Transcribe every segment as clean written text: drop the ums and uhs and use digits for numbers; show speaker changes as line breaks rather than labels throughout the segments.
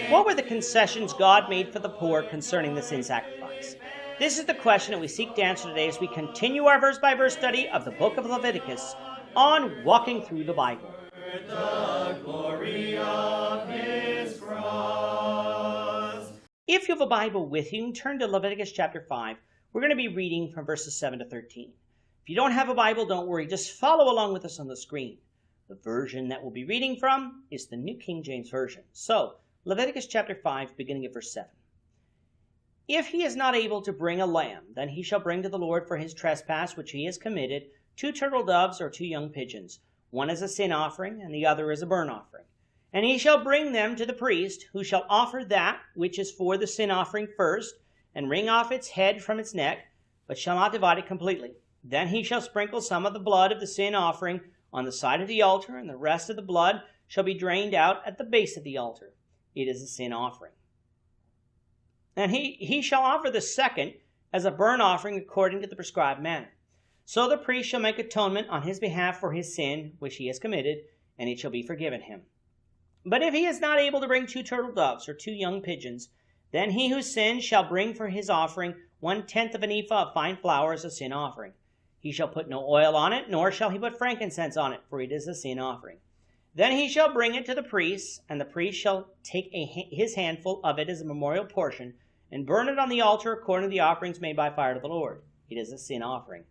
What were the concessions God made for the poor concerning the sin sacrifice? This is the question that we seek to answer today as we continue our verse-by-verse study of the book of Leviticus on Walking Through the Bible.
The glory of his cross.
If you have a Bible with you, turn to Leviticus chapter 5. We're going to be reading from verses 7 to 13. If you don't have a Bible, don't worry. Just follow along with us on the screen. The version that we'll be reading from is the New King James Version. So, Leviticus chapter 5, beginning at verse 7. If he is not able to bring a lamb, then he shall bring to the Lord for his trespass which he has committed 2 turtle doves or 2 young pigeons, one as a sin offering, and the other as a burnt offering. And he shall bring them to the priest, who shall offer that which is for the sin offering first, and wring off its head from its neck, but shall not divide it completely. Then he shall sprinkle some of the blood of the sin offering on the side of the altar, and the rest of the blood shall be drained out at the base of the altar. It is a sin offering. And he shall offer the second as a burnt offering according to the prescribed manner. So the priest shall make atonement on his behalf for his sin which he has committed, and it shall be forgiven him. But if he is not able to bring 2 turtle doves or 2 young pigeons, then he who sinned shall bring for his offering 1/10 of an ephah of fine flour as a sin offering. He shall put no oil on it, nor shall he put frankincense on it, for it is a sin offering. Then he shall bring it to the priest, and the priest shall take his handful of it as a memorial portion, and burn it on the altar according to the offerings made by fire to the Lord. It is a sin offering.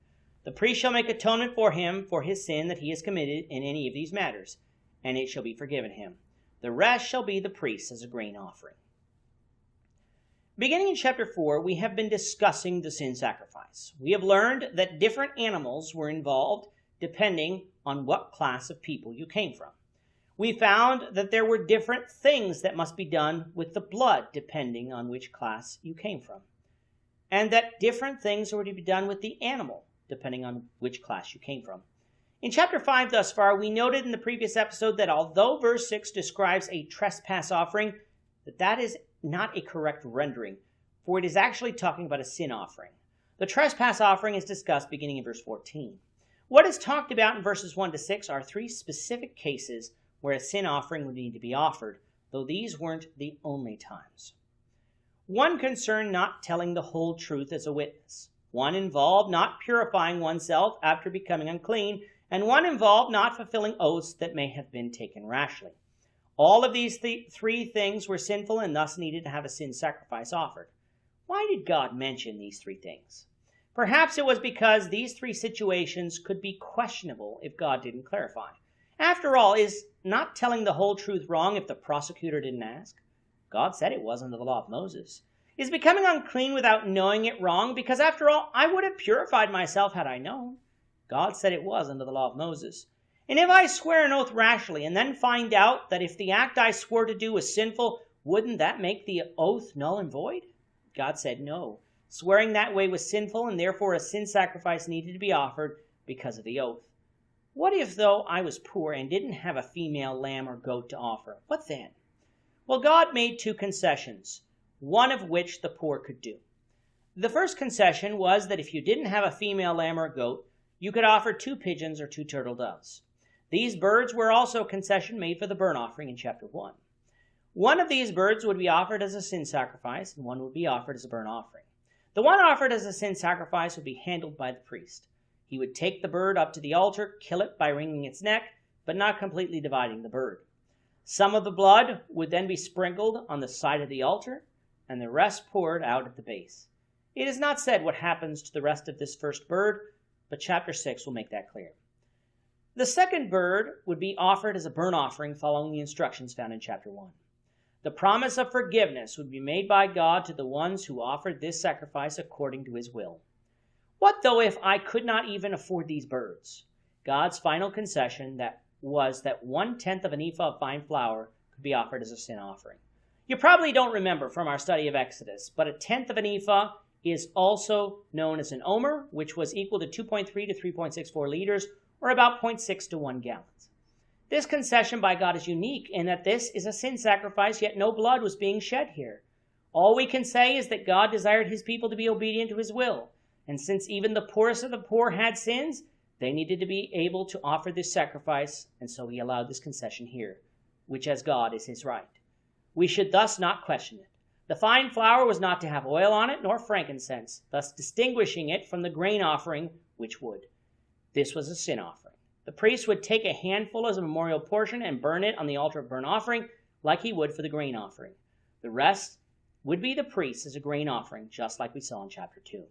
The priest shall make atonement for him for his sin that he has committed in any of these matters, and it shall be forgiven him. The rest shall be the priest's as a grain offering. Beginning in chapter 4, we have been discussing the sin sacrifice. We have learned that different animals were involved depending on what class of people you came from. We found that there were different things that must be done with the blood depending on which class you came from, and that different things were to be done with the animal depending on which class you came from. In chapter 5 thus far, we noted in the previous episode that although verse 6 describes a trespass offering, that is not a correct rendering, for it is actually talking about a sin offering. The trespass offering is discussed beginning in verse 14. What is talked about in verses 1 to 6 are 3 specific cases where a sin offering would need to be offered, though these weren't the only times. One concerned not telling the whole truth as a witness. One involved not purifying oneself after becoming unclean, and one involved not fulfilling oaths that may have been taken rashly. All of these 3 things were sinful and thus needed to have a sin sacrifice offered. Why did God mention these 3 things? Perhaps it was because these 3 situations could be questionable if God didn't clarify. After all, is not telling the whole truth wrong if the prosecutor didn't ask? God said it was under the law of Moses. Is becoming unclean without knowing it wrong? Because after all, I would have purified myself had I known. God said it was under the law of Moses. And if I swear an oath rashly and then find out that if the act I swore to do was sinful, wouldn't that make the oath null and void? God said no. Swearing that way was sinful, and therefore a sin sacrifice needed to be offered because of the oath. What if, though, I was poor and didn't have a female lamb or goat to offer? What then? Well, God made 2 concessions, one of which the poor could do. The first concession was that if you didn't have a female lamb or goat, you could offer 2 pigeons or 2 turtle doves. These birds were also a concession made for the burnt offering in chapter 1. One of these birds would be offered as a sin sacrifice, and one would be offered as a burnt offering. The one offered as a sin sacrifice would be handled by the priest. He would take the bird up to the altar, kill it by wringing its neck, but not completely dividing the bird. Some of the blood would then be sprinkled on the side of the altar, and the rest poured out at the base. It is not said what happens to the rest of this first bird, but chapter 6 will make that clear. The second bird would be offered as a burnt offering following the instructions found in chapter 1. The promise of forgiveness would be made by God to the ones who offered this sacrifice according to his will. What though if I could not even afford these birds? God's final concession was that 1/10 of an ephah of fine flour could be offered as a sin offering. You probably don't remember from our study of Exodus, but 1/10 of an ephah is also known as an omer, which was equal to 2.3 to 3.64 liters, or about 0.6 to 1 gallon. This concession by God is unique in that this is a sin sacrifice, yet no blood was being shed here. All we can say is that God desired his people to be obedient to his will. And since even the poorest of the poor had sins, they needed to be able to offer this sacrifice, and so he allowed this concession here, which as God is his right. We should thus not question it. The fine flour was not to have oil on it, nor frankincense, thus distinguishing it from the grain offering, which would. This was a sin offering. The priest would take a handful as a memorial portion and burn it on the altar of burnt offering, like he would for the grain offering. The rest would be the priest as a grain offering, just like we saw in chapter 2.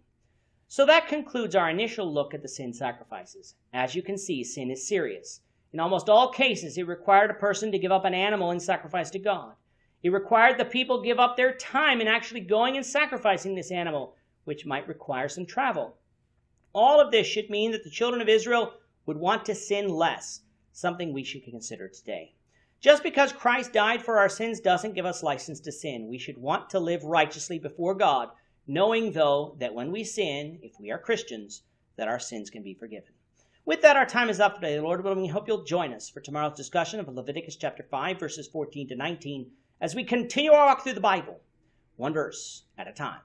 So that concludes our initial look at the sin sacrifices. As you can see, sin is serious. In almost all cases, it required a person to give up an animal in sacrifice to God. It required the people give up their time in actually going and sacrificing this animal, which might require some travel. All of this should mean that the children of Israel would want to sin less, something we should consider today. Just because Christ died for our sins doesn't give us license to sin. We should want to live righteously before God, knowing, though, that when we sin, if we are Christians, that our sins can be forgiven. With that, our time is up today. Lord willing, we hope you'll join us for tomorrow's discussion of Leviticus chapter 5, verses 14 to 19, as we continue our walk through the Bible, one verse at a time.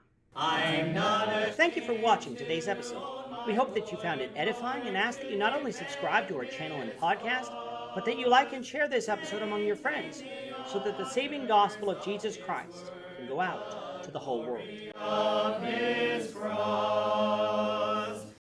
Thank you for watching today's episode. We hope that you found it edifying and ask that you not only subscribe to our channel and podcast, but that you like and share this episode among your friends so that the saving gospel of Jesus Christ can go out to the whole world.